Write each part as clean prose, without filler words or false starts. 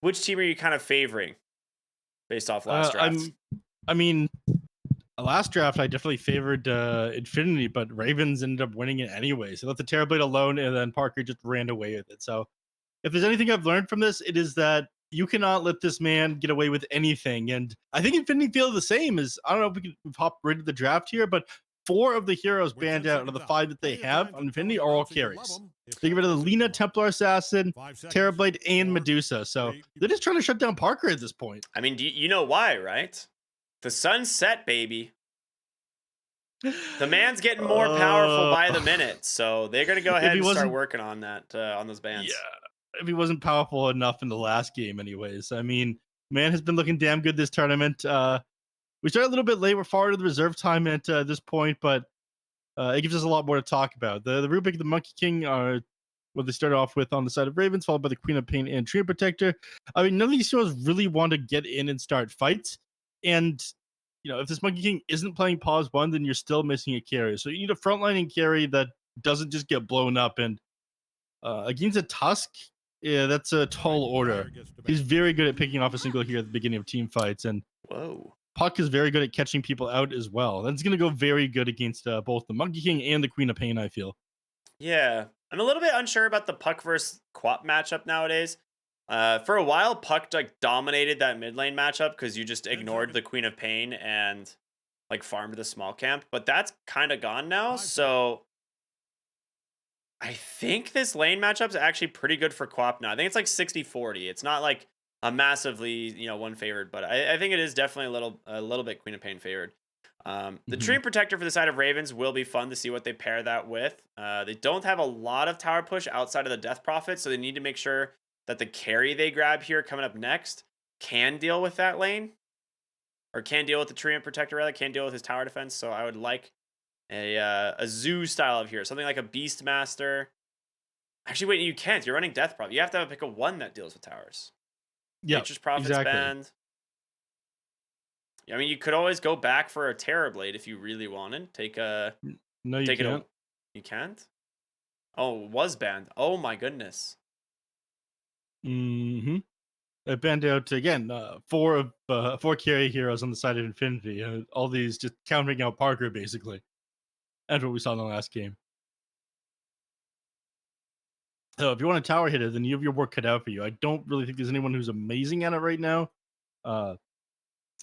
which team are you kind of favoring based off last Uh, draft? I'm. I mean, last draft I definitely favored Infinity, but Ravens ended up winning it anyway. So let the Terrorblade alone, and then Parker just ran away with it. So if there's anything I've learned from this, it is that you cannot let this man get away with anything. And I think Infinity feel the same. As I don't know if we can hop right to the draft here, but four of the heroes With banned 10 out of seconds the out, five that they pay have attention on and tell Infinity the are all announcer you love carries. them. If They get rid of the that Lena, doesn't go. Templar Assassin, 5 seconds. Terrorblade, and 4, Medusa. So 3. they're just trying to shut down Parker at this point. I mean, you know why, right? The sun's set, baby. The man's getting more powerful Uh, by the minute, so they're gonna go if ahead he and start wasn't, working on that on those yeah, bans. if he wasn't powerful enough in the last game, anyways. I mean, man has been looking damn good this tournament. We started a little bit late. We're far into the reserve time at this point, but it gives us a lot more to talk about. The Rubik and the Monkey King are what they started off with on the side of Ravens, followed by the Queen of Pain and Tree Protector. I mean, none of these heroes really want to get in and start fights. And, if this Monkey King isn't playing pause one, then you're still missing a carry. So you need a frontlining carry that doesn't just get blown up. And against a Tusk, yeah, that's a tall order. He's very good at picking off a single here at the beginning of team fights. And Whoa. Puck is very good at catching people out as well. That's going to go very good against both the Monkey King and the Queen of Pain, I feel. Yeah, I'm a little bit unsure about the Puck versus Quap matchup nowadays. For a while, Puck like dominated that mid lane matchup because you just 10 ignored the seconds. Queen of Pain and like farmed the small camp, but that's kind of gone now. 5 seconds. So I think this lane matchup's actually pretty good for Quap now. I think it's like 60-40. It's not like a massively, one favored, but I think it is definitely a little bit Queen of Pain favored. The Mm-hmm. Tree Protector for the side of Ravens will be fun to see what they pair that with. They don't have a lot of tower push outside of the Death Prophet, so they need to make sure that the carry they grab here coming up next can deal with that lane, or can deal with the Tree Protector rather, can deal with his tower defense. So I would like a zoo style of hero, something like a Beastmaster. Actually, wait, you can't. You're running Death Prophet. You have to have a pick of one that deals with towers. Yeah, Nature's Prophet's exactly. banned. I mean, you could always go back for a Terrorblade if you really wanted. No, you Take it. can't. You can't. Oh, it was banned. Oh my goodness. Mm-hmm. It banned out again. Four carry heroes on the side of Infinity. All these just countering out Parker, basically. That's what we saw in the last game. So if you want a tower hitter, then you have your work cut out for you. I don't really think there's anyone who's amazing at it right now. Uh,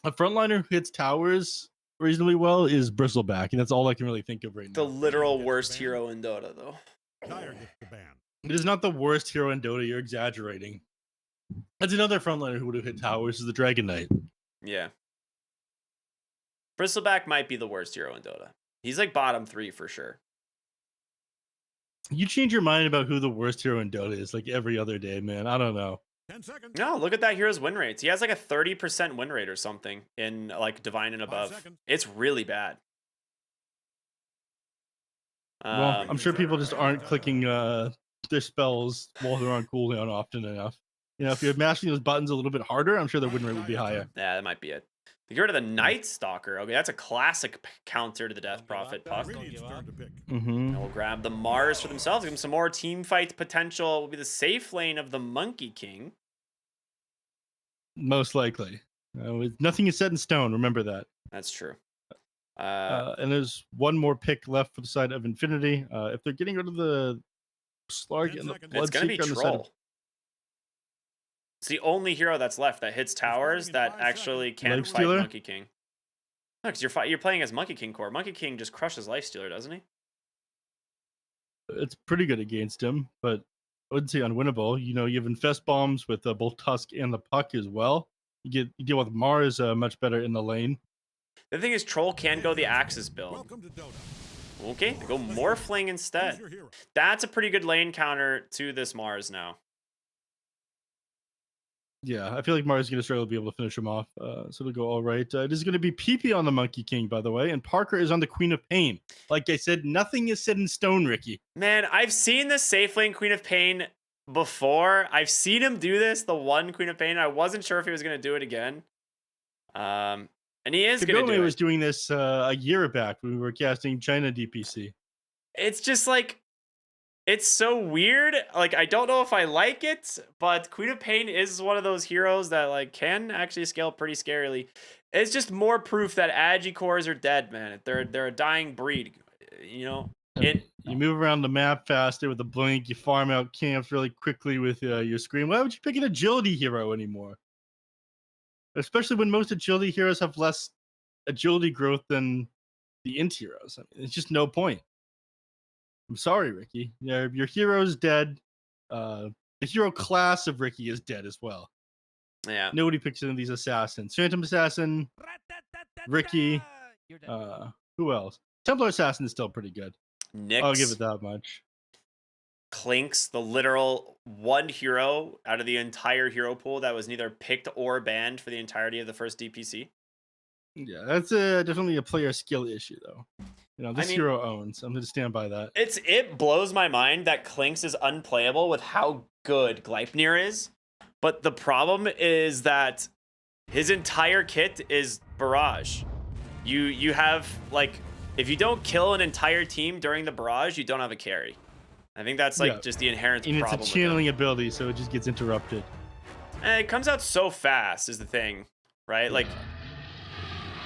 a frontliner who hits towers reasonably well is Bristleback, and that's all I can really think of right The now. literal worst hero in Dota, though. Dire gets the ban. It is not the worst hero in Dota. You're exaggerating. That's another frontliner who would have hit towers is the Dragon Knight. Yeah. Bristleback might be the worst hero in Dota. He's like bottom 3 for sure. You change your mind about who the worst hero in Dota is like every other day, man. I don't know. 10 seconds. No, look at that hero's win rates. He has like a 30% win rate or something in like Divine and 5 above. seconds. It's really bad. Well, I'm Um, sure people just aren't clicking their spells while they're on cooldown often enough. If you're mashing those buttons a little bit harder, I'm sure the win rate would be higher. yeah, that might be it. They get rid of the Night Stalker. Okay, that's a classic counter to the Death Prophet Puck. Radiant's turn to pick. Mm-hmm. And we'll grab the Mars for themselves. Give them some more team fight potential. Will be the safe lane of the Monkey King. Most likely. Nothing is set in stone. Remember that. That's true. And there's one more pick left for the side of Infinity. If they're getting rid of the Slark 10 and the seconds. It's going to be Bloodseeker on the side of Troll. It's the only hero that's left that hits towers in that 5 actually seconds. can fight Lifestealer? Monkey King. No, because you're playing as Monkey King core. Monkey King just crushes Lifestealer, doesn't he? it's pretty good against him, but I wouldn't say unwinnable. You have Infest Bombs with both Tusk and the Puck as well. You deal with Mars much better in the lane. The thing is, Troll can go the Axis build. Welcome to Dota. Okay, they go Morphling Who's instead. your hero? That's a pretty good lane counter to this Mars now. Yeah, I feel like Mars is going to struggle to be able to finish him off. So it'll go all right. It is going to be PP on the Monkey King, by the way, and Parker is on the Queen of Pain. Like I said, nothing is set in stone, Ricky. Man, I've seen the safe lane Queen of Pain before. I've seen him do this, the one Queen of Pain. I wasn't sure if he was going to do it again. And he is going to do Kagome was it. doing this a year back when we were casting China DPC. It's just like, It's so weird. Like, I don't know if I like it, but Queen of Pain is one of those heroes that like can actually scale pretty scarily. It's just more proof that Agi cores are dead, man. They're a dying breed. You know, I mean, it you move around the map faster with a blink. You farm out camps really quickly with your screen. Why would you pick an agility hero anymore? Especially when most agility heroes have less agility growth than the int heroes. I mean, it's just no point. I'm sorry, Ricky. Your hero's dead. The hero class of Ricky is dead as well. yeah. Nobody picks any of these assassins. Phantom Assassin, Ricky. Who else? Templar Assassin is still pretty good. I'll give Nyx, it that much. Clinks, the literal one hero out of the entire hero pool that was neither picked or banned for the entirety of the first DPC. Yeah, that's definitely a player skill issue, though. You know, this mean, hero owns. I'm going to stand by that. It blows my mind that Clinks is unplayable with how good Gleipnir is. But the problem is that his entire kit is barrage. You have like, if you don't kill an entire team during the barrage, you don't have a carry. I think that's like just the inherent and problem. it's a channeling ability, so it just gets interrupted. And it comes out so fast is the thing, right? Like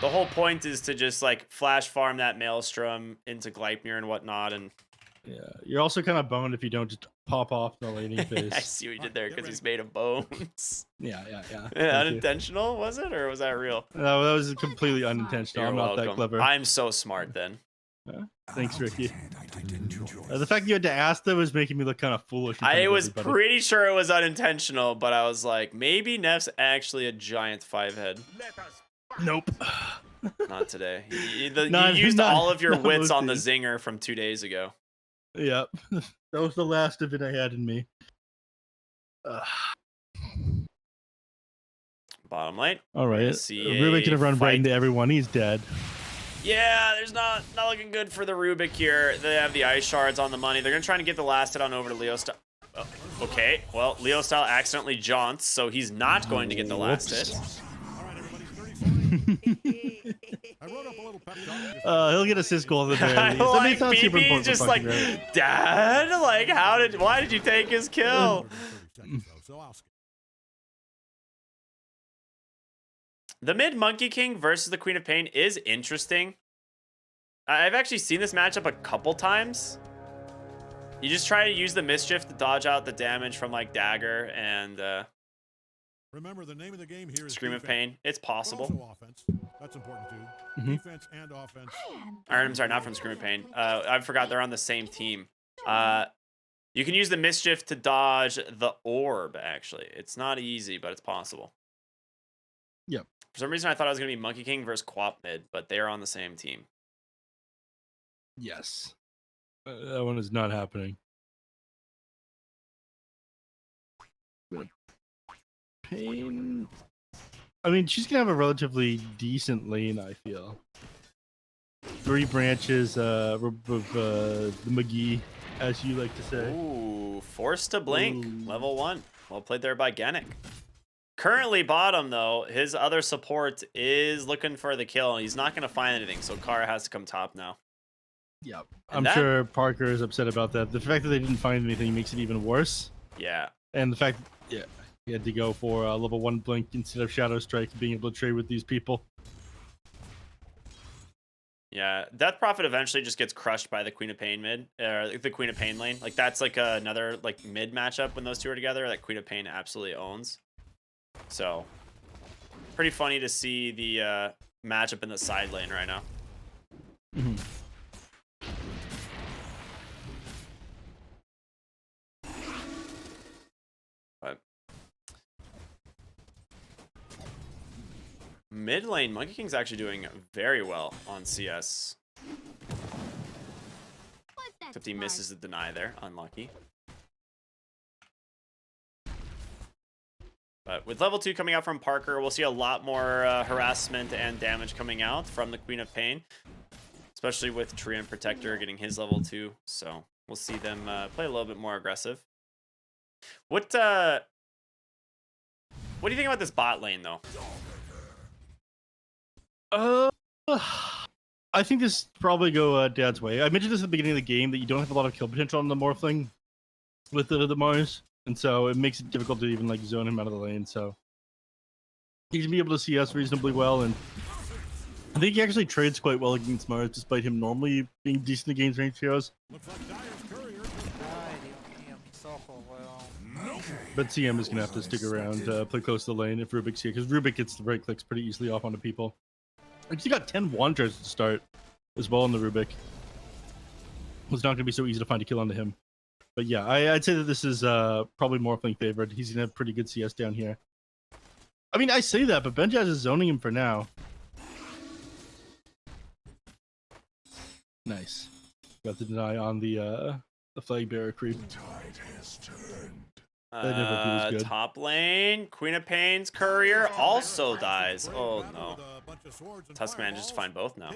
the whole point is to just like flash farm that Maelstrom into Gleipnir and whatnot. And Yeah, you're also kind of boned if you don't just pop off the laning I phase. see what you did there because he's made of bones. Yeah. Unintentional, was it? Or was that real? No, that was completely unintentional. You're I'm not welcome. that clever. I'm so smart then. Thanks, Ricky. The fact you had to ask though was making me look kind of foolish. I was pretty sure it was unintentional, but I was like, maybe Neff's actually a giant 5-head. Nope. Not today. You used all of your wits on the zinger from 2 days ago. Yep. That was the last of it I had in me. Bottom lane. All right. Rubik gonna run right into everyone. He's dead. Yeah, there's not looking good for the Rubik here. They have the ice shards on the money. They're gonna try to get the last hit on over to Leo Style. Oh, okay, well, Leo Style accidentally jaunts, so he's not going to get the last hit. I wrote up a little pep talk. He'll get assist goal at the very least. I like it's super BB important just for like, fucking Rubik. Dad, like, why did you take his kill? The mid Monkey King versus the Queen of Pain is interesting. I've actually seen this matchup a couple times. You just try to use the mischief to dodge out the damage from like Dagger and Remember, the name of the game here is Scream of defense. Pain. It's possible. Also offense. That's important too. Defense and offense. Or, I'm sorry, not from Scream of Pain. I forgot they're on the same team. You can use the mischief to dodge the orb, actually. It's not easy, but it's possible. Yep. For some reason, I thought I was going to be Monkey King versus Quap mid, but they're on the same team. Yes. That one is not happening. Pain. I mean, she's gonna have a relatively decent lane, I feel. 3 branches of the McGee, as you like to say. Ooh, forced to blink. Ooh. Level 1. Well played there by Genic. Currently bottom, though, his other support is looking for the kill. He's not going to find anything, so Kara has to come top now. Yep. And I'm sure Parker is upset about that. The fact that they didn't find anything makes it even worse. Yeah. And the fact, yeah, he had to go for level 1 blink instead of Shadow Strike, being able to trade with these people. Yeah, Death Prophet eventually just gets crushed by the Queen of Pain mid, or the Queen of Pain lane. Like, that's like another like mid matchup when those two are together that Queen of Pain absolutely owns. So, pretty funny to see the matchup in the side lane right now. Mm-hmm. But mid lane, Monkey King's actually doing very well on CS. Except he misses the deny there. Unlucky. But with level 2 coming out from Parker, we'll see a lot more harassment and damage coming out from the Queen of Pain. Especially with Treant Protector getting his level 2. So we'll see them play a little bit more aggressive. What do you think about this bot lane, though? I think this probably go Dad's way. I mentioned this at the beginning of the game that you don't have a lot of kill potential on the Morphling with the Mars, and so it makes it difficult to even like zone him out of the lane. So he should be able to see us reasonably well, and I think he actually trades quite well against Mars, despite him normally being decent against range heroes. Looks like Dyer's courier. Ay, Dios mío, mis ojos, weón. But CM is gonna have to stick around, play close to the lane if Rubik's here, because Rubik gets the right clicks pretty easily off onto people. He got 10 one charges to start as well on the Rubik. It's not gonna be so easy to find a kill onto him. But yeah, I'd say that this is probably Morphling favored. He's gonna have pretty good CS down here. I mean, I say that, but Benjaz is zoning him for now. Nice. Got the deny on the flag bearer creep. That never feels good. Top lane, Queen of Pain's courier also dies. Oh no. Tusk manages to find both now.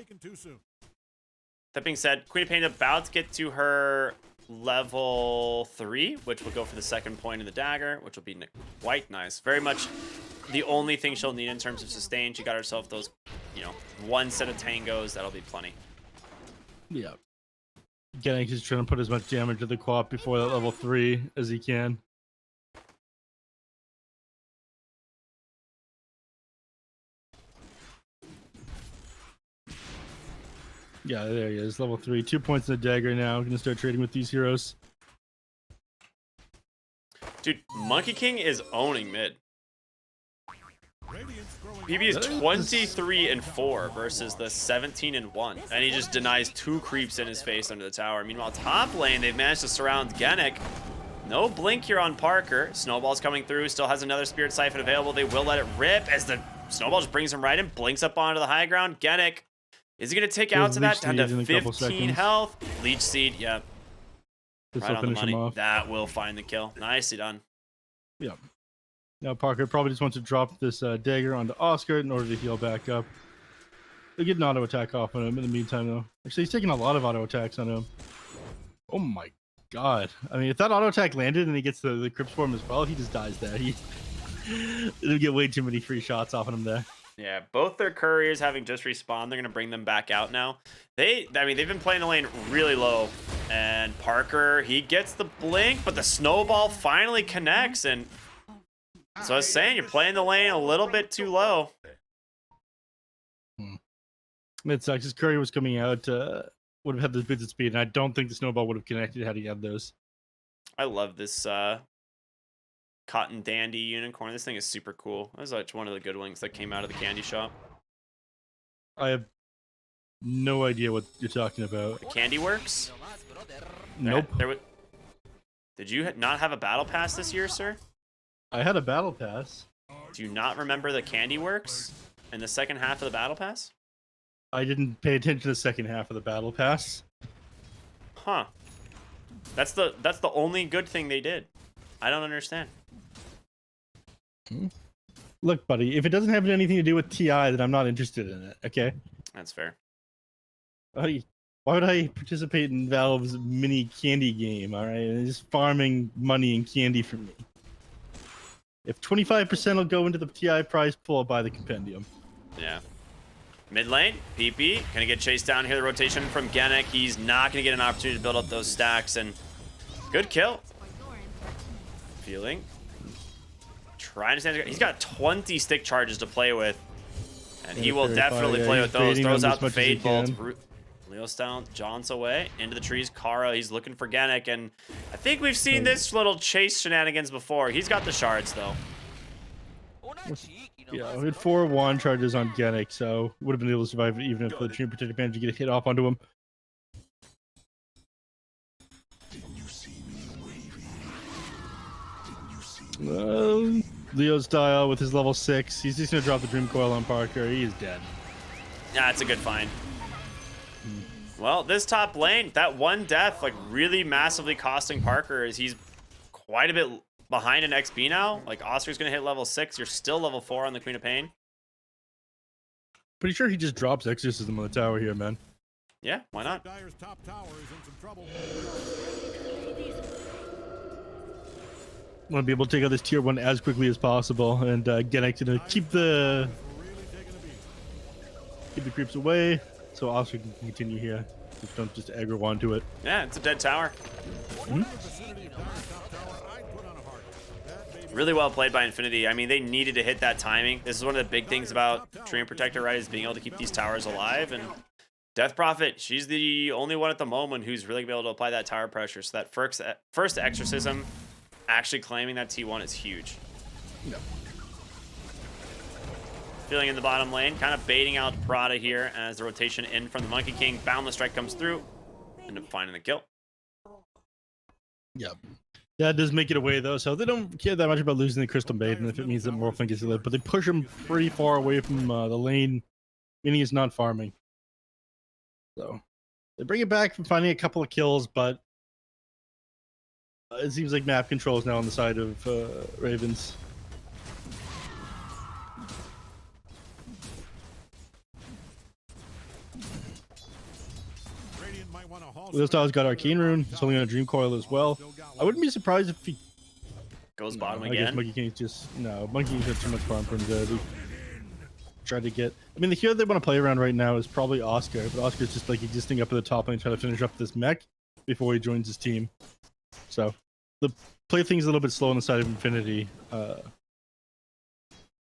That being said, Queen of Pain about to get to her level 3, which will go for the second point in the dagger, which will be quite nice. Very much the only thing she'll need in terms of sustain. She got herself those, you know, one set of tangos. That'll be plenty. Yeah. Getting just trying to put as much damage to the co-op before that level 3 as he can. Yeah, there he is. Level 3. 2 points in the dagger now. Gonna start trading with these heroes. Dude, Monkey King is owning mid. PB is 23-4 versus the 17-1, and he just denies 2 creeps in his face under the tower. Meanwhile, top lane, they've managed to surround Genic. No blink here on Parker. Snowball's coming through, still has another Spirit Siphon available. They will let it rip as the Snowball just brings him right in, blinks up onto the high ground. Genic, is he going to take out to that? Down to 15 health. Leech Seed, yeah. Right on the money. That will find the kill. Nicely done. Yeah. Now Parker probably just wants to drop this dagger onto Oscar in order to heal back up. They'll get an auto attack off on him in the meantime, though. Actually, he's taking a lot of auto attacks on him. Oh my god. I mean, if that auto attack landed and he gets the Crypt Swarm as well, he just dies there. It'll get way too many free shots off on him there. Yeah, both their couriers having just respawned, they're going to bring them back out now. I mean, they've been playing the lane really low. And Parker, he gets the blink, but the Snowball finally connects. And so I was saying, you're playing the lane a little bit too low. It sucks. His courier was coming out, would have had the bits at speed, and I don't think the Snowball would have connected had he had those. I love this Cotton Dandy Unicorn. This thing is super cool. That was like one of the good ones that came out of the candy shop. I have no idea what you're talking about. The Candy Works? Nope. Did you not have a battle pass this year, sir? I had a battle pass. Do you not remember the Candy Works in the second half of the battle pass? I didn't pay attention to the second half of the battle pass. Huh. That's the only good thing they did. I don't understand. Look, buddy, if it doesn't have anything to do with TI, then I'm not interested in it, okay? That's fair. Why would I participate in Valve's mini candy game, alright? It's just farming money and candy for me. If 25% will go into the TI prize pool, I'll buy the compendium. Yeah. Mid lane, PP, gonna get chased down here. The rotation from Genic. He's not gonna get an opportunity to build up those stacks, and good kill. Feeling. Trying to stand. He's got 20 stick charges to play with, and he will definitely play with those. Throws out the Fade Bolt. Leo style, jaunts away into the trees. Kara, he's looking for Genic, and I think we've seen this little chase shenanigans before. He's got the shards though. Yeah, we had 4 wand charges on Genic, so would have been able to survive even if the Dream Protective Bandage get a hit off onto him. Leo's style with his level 6. He's just gonna drop the Dream Coil on Parker. He is dead. Yeah, it's a good find. Well, this top lane, that one death, like really massively costing Parker, as he's quite a bit behind in XP now. Like Oscar's gonna hit level 6. You're still level 4 on the Queen of Pain. Pretty sure he just drops Exorcism on the tower here, man. Yeah, why not? Dyer's top tower is in some trouble. Want to be able to take out this tier 1 as quickly as possible, and Genic to keep the creeps away. so Oscar can continue here. Just don't just aggro onto it. Yeah, it's a dead tower. Really well played by Infinity. I mean, they needed to hit that timing. This is one of the big things about Treant Protector, right, is being able to keep these towers alive. And Death Prophet, she's the only one at the moment who's really going to be able to apply that tower pressure. So that first Exorcism, actually claiming that T1 is huge. No. Feeling in the bottom lane, kind of baiting out Prada here as the rotation in from the Monkey King. Boundless Strike comes through. End up finding the kill. Yep. Yeah, it does make it away though, so they don't care that much about losing the Crystal Maiden if it means that Morphling gets to live, but they push him pretty far away from the lane, meaning he's not farming. So they bring it back from finding a couple of kills, but it seems like map control is now on the side of Ravens. Leo Styles got Arcane Rune. He's holding on a Dream Coil as well. I wouldn't be surprised if he goes bottom I again. guess Monkey King's just Monkey King's got too much farm for him to try to get. I mean, the hero they want to play around right now is probably Oscar, but Oscar's just like existing up at the top lane, trying to finish up this mech before he joins his team. So the play thing's a little bit slow on the side of Infinity.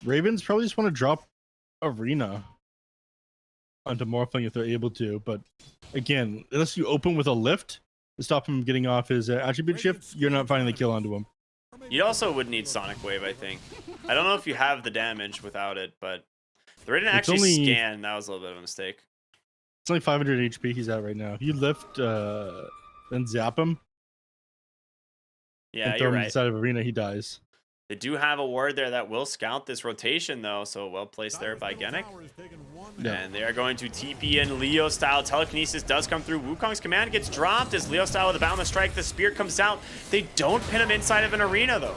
Ravens probably just want to drop Arena onto Morphling if they're able to, but again, unless you open with a lift to stop him getting off his attribute shift, you're not finding the kill onto him. You also would need Sonic Wave, I think. I don't know if you have the damage without it, but they didn't actually scan. That was a little bit of a mistake. It's only 500 HP he's at right now. If you lift, then zap him, yeah, and throw you're him right. inside of Arena, he dies. They do have a ward there that will scout this rotation, though, so well placed there by Genic. Yeah. And they are going to TP in Leo style. Telekinesis does come through. Wukong's command gets dropped as Leo style with a boundless strike. The spear comes out. They don't pin him inside of an arena, though.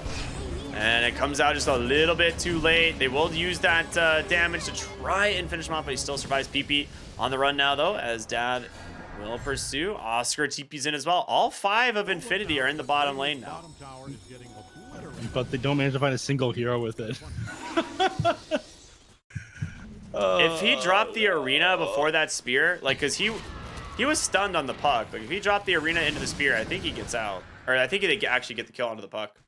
And it comes out just a little bit too late. They will use that damage to try and finish him off, but he still survives. PP on the run now, though, as Dad will pursue. Oscar TP's in as well. All 5 of Infinity are in the bottom lane now. But they don't manage to find a single hero with it. If he dropped the arena before that spear, like, because he was stunned on the puck. Like, if he dropped the arena into the spear, I think he gets out. Or I think they actually get the kill onto the puck.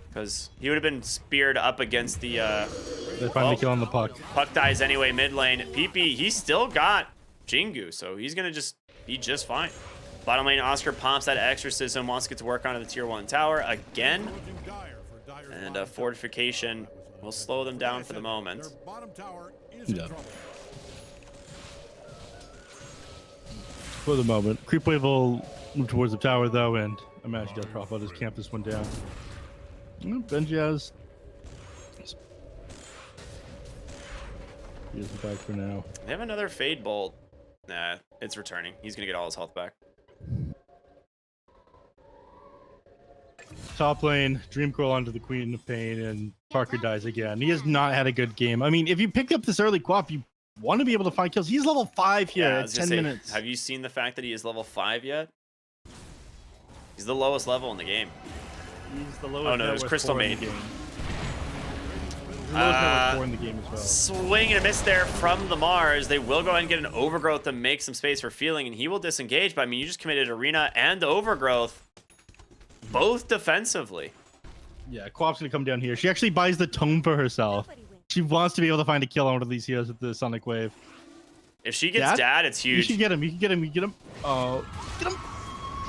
Because he would have been speared up against the... They find the kill on the puck. Puck dies anyway, mid lane. PP, he's still got Jingu, so he's going to just be just fine. Bottom lane, Oscar pomps that Exorcism, wants to get to work onto the tier 1 tower again. And a fortification will slow them down for the moment. Yeah. For the moment. Creep wave will move towards the tower, though, and I imagine Death Prophet will just camp this one down. Benji has... He is back for now. They have another Fade Bolt. Nah, it's returning. He's going to get all his health back. Top lane, Dream Coil onto the Queen of Pain, and Parker dies again. He has not had a good game. I mean, if you picked up this early quap, you want to be able to find kills. He's level 5 here at 10 minutes. Have you seen the fact that he is level 5 yet? He's the lowest level in the game. He's the lowest. Oh no, there's Crystal Maiden. The lowest net worth 4 in the game as well. Swing and a miss there from the Mars. They will go ahead and get an Overgrowth to make some space for Feeling, and he will disengage. But I mean, you just committed Arena and Overgrowth, both defensively. Yeah, Quap's gonna come down here. She actually buys the tome for herself. She wants to be able to find a kill on one of these heroes with the Sonic Wave. If she gets Dad, it's huge. You should get him. You can get him. You get him. Oh, get him.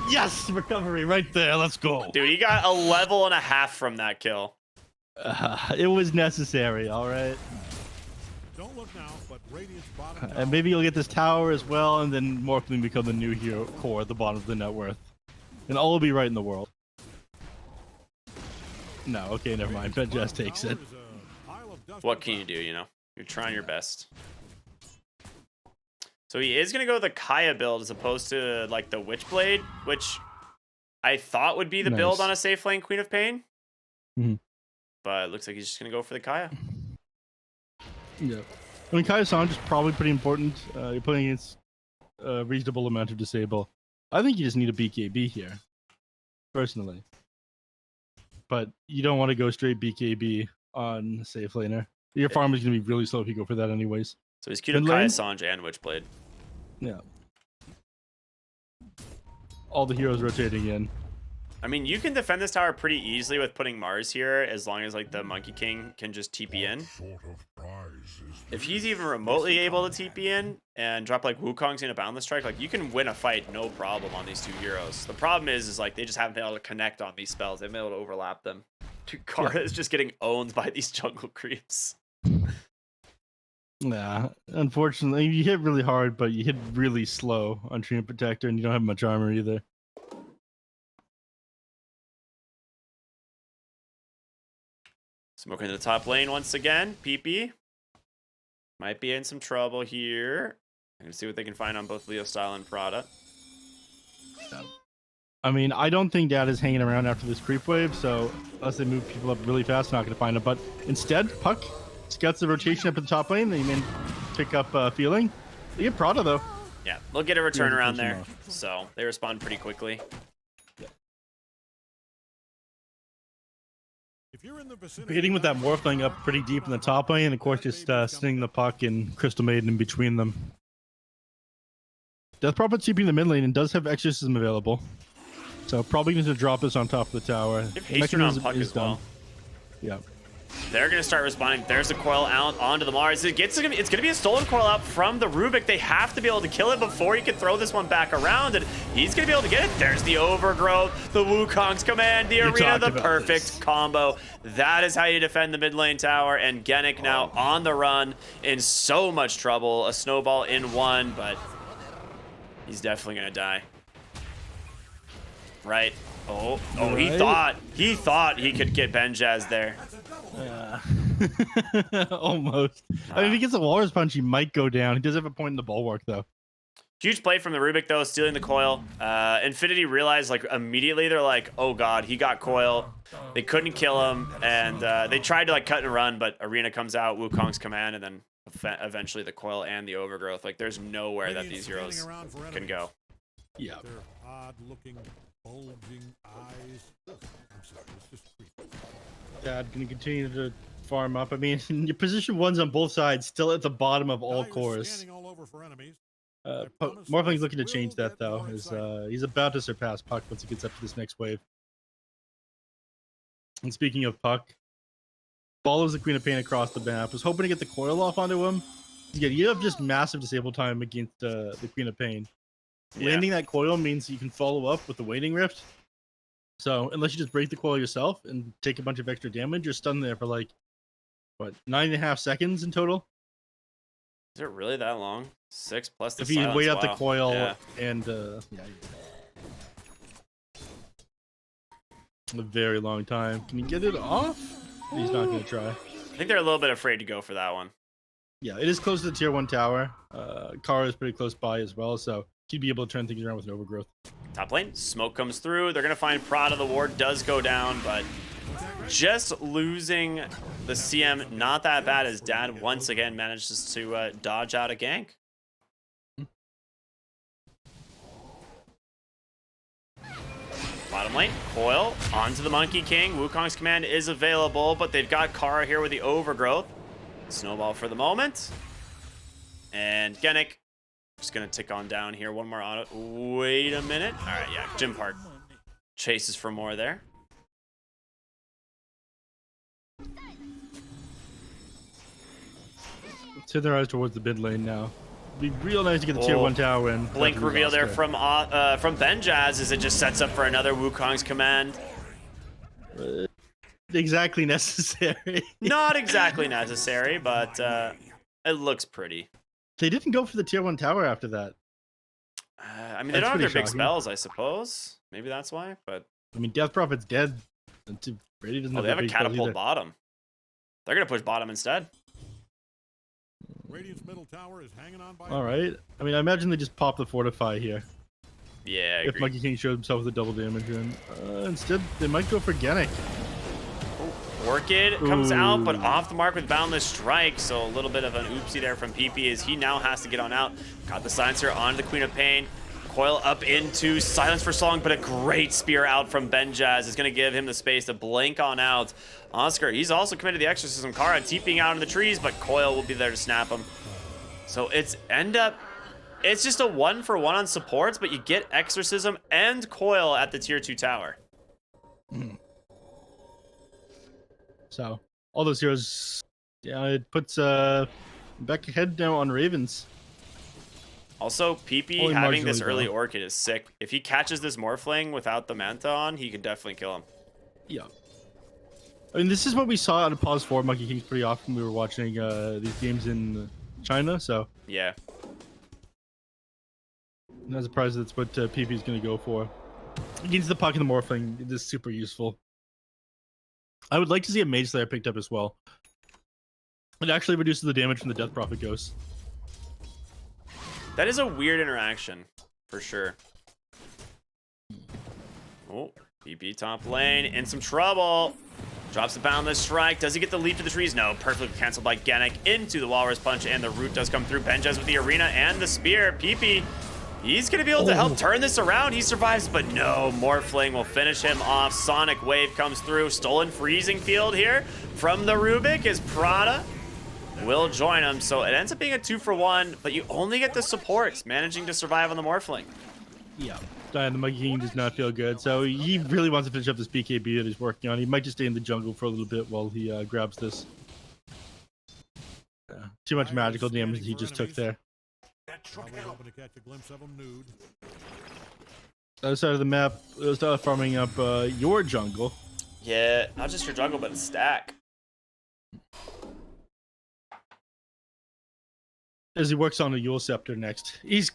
Yes, recovery right there. Let's go. Dude, he got a level and a half from that kill. It was necessary, all right. Don't look now, but Radiant's bottom And maybe you'll get this tower as well, and then Morphling become the new hero core at the bottom of the net worth. And all will be right in the world. No, okay, never mind. Bet Jess takes it. What can you do, you know? You're trying your best. So he is going to go with the Kaya build as opposed to, like, the Witchblade, which I thought would be the build on a safe lane Queen of Pain. But it looks like he's just going to go for the Kaya. Yeah. I mean, Kaya's sound is probably pretty important. You're playing against a reasonable amount of disable. I think you just need a BKB here, personally. But you don't want to go straight BKB on safe laner. Your farm is going to be really slow if you go for that anyways. So he's queued up Mid Kai lane? Sanj and Witchblade. Yeah. All the heroes rotating in. I mean, you can defend this tower pretty easily with putting Mars here, as long as like the Monkey King can just TP in. If he's even remotely able to TP in and drop like Wukong's in a boundless strike, like you can win a fight no problem on these two heroes. The problem is like they just haven't been able to connect on these spells. They've been able to overlap them. Kara is just getting owned by these jungle creeps. Nah, unfortunately, you hit really hard, but you hit really slow on Treant Protector, and you don't have much armor either. Smoking to the top lane once again. PP might be in some trouble here. I'm gonna see what they can find on both Leo Style and Prada. I mean, I don't think Dad is hanging around after this creep wave, so unless they move people up really fast, not going to find him. But instead, Puck scouts the rotation up at the top lane. They may pick up Feeling. They get Prada, though. Yeah, they'll get a return Yeah, around push him there. off. So they respond pretty quickly. If you're in the vicinity, Hitting with that Morphling up pretty deep in the top lane, and of course just sitting the Puck and Crystal Maiden in between them. Death Prophet's TPing the mid lane and does have Exorcism available. So probably going to drop this on top of the tower. If The Hasten on mechanism Puck is as well. done. Yeah. They're going to start responding. There's a coil out onto the Mars. It's going to be a stolen coil out from the Rubik. They have to be able to kill it before he can throw this one back around, and he's going to be able to get it. There's the Overgrowth, the Wukong's command, the arena, the perfect combo. That is how you defend the mid lane tower, and Genic now on the run in so much trouble. A snowball in one, but he's definitely going to die. Right. Oh, Right. he thought he could get Benjaz there. Almost. I mean, if he gets a Walrus Punch, he might go down. He does have a point in the bulwark, though. Huge play from the Rubik, though, stealing the coil. Infinity realized, like, immediately, they're like, oh, God, he got coil. They couldn't kill him, and they tried to, like, cut and run, but Arena comes out, Wukong's command, and then eventually the coil and the Overgrowth. Like, there's nowhere that these heroes can go. Yeah. Their odd-looking, bulging eyes. I'm sorry, it's just creepy. Dad gonna continue to farm up. I mean, your position one's on both sides, still at the bottom of all Dyer's cores. scanning all over for enemies. Morphling's looking to change that, though. He's about to surpass Puck once he gets up to this next wave. And speaking of Puck, follows the Queen of Pain across the map. Was hoping to get the coil off onto him. Yeah, you have just massive disable time against the Queen of Pain. Yeah. Landing that coil means you can follow up with the Waiting Rift. So unless you just break the coil yourself and take a bunch of extra damage, you're stunned there for like, what, 9.5 seconds in total? Is it really that long? 6 plus the If you silence. wait out the Wow. coil Yeah. and a very long time. Can you get it off? He's not going to try. I think they're a little bit afraid to go for that one. Yeah, it is close to the tier 1 tower. Kara is pretty close by as well, so he'd be able to turn things around with an Overgrowth. Top lane, smoke comes through. They're going to find Prada. The ward does go down, but just losing the CM, not that bad, as Dad once again manages to dodge out a gank. Bottom lane, coil onto the Monkey King. Wukong's command is available, but they've got Kara here with the Overgrowth. Snowball for the moment. And Genic just gonna tick on down here. One more auto. Wait a minute. All right, yeah. Gym Park chases for more there. Turn their eyes towards the mid lane now. Be real nice to get the tier 1 tower in. Blink reveal there from Benjaz as it just sets up for another Wukong's command. Exactly necessary. Not exactly necessary, but it looks pretty. They didn't go for the tier 1 tower after that. I mean, they That's don't have their pretty big shocking. spells, I suppose. Maybe that's why, but I mean, Death Prophet's dead. Brady doesn't they that have a big spell catapult either. bottom. They're gonna push bottom instead. Radiant's middle tower is hanging on by. All right. I mean, I imagine they just pop the Fortify here. Yeah, I If agree. Monkey King shows himself with a double damage in. Instead, they might go for Genic. Orchid comes out, but Ooh. off the mark with Boundless Strike, so a little bit of an oopsie there from PP as he now has to get on out. Got the silencer on the Queen of Pain. Coil up into Silence for Song, but a great spear out from Benjaz is going to give him the space to blink on out. Oscar, he's also committed the Exorcism. Kara TPing out in the trees, but Coil will be there to snap him. So it's just a 1-for-1 on supports, but you get Exorcism and Coil at the tier 2 tower. So all those heroes, yeah, it puts back ahead now on Ravens. Also, PP Only having this marginally early though. Orchid is sick. If he catches this Morphling without the Manta on, he can definitely kill him. Yeah. I mean, this is what we saw out of Pause 4 Monkey Kings pretty often. We were watching these games in China, so Yeah. I'm not surprised that's what PP is going to go for. He needs the puck and the Morphling. It is super useful. I would like to see a Mage Slayer picked up as well. It actually reduces the damage from the Death Prophet Ghost. That is a weird interaction, for sure. Oh, PP top lane in some trouble. Drops the Boundless Strike. Does he get the leap to the trees? No. Perfectly canceled by Genic into the Walrus Punch, and the root does come through. Benjaz with the Arena and the Spear. PP, he's going to be able to help turn this around. He survives, but no. Morphling will finish him off. Sonic Wave comes through. Stolen Freezing Field here from the Rubik as Prada will join him. So it ends up being a 2-for-1, but you only get the supports managing to survive on the Morphling. Yeah. The Monkey King does not feel good, so he really wants to finish up this BKB that he's working on. He might just stay in the jungle for a little bit while he grabs this. Too much magical damage he just took there. Probably hoping to catch a glimpse of him nude. Other side of the map, start farming up your jungle. Yeah, not just your jungle, but a stack. As he works on a Yule Scepter next. He's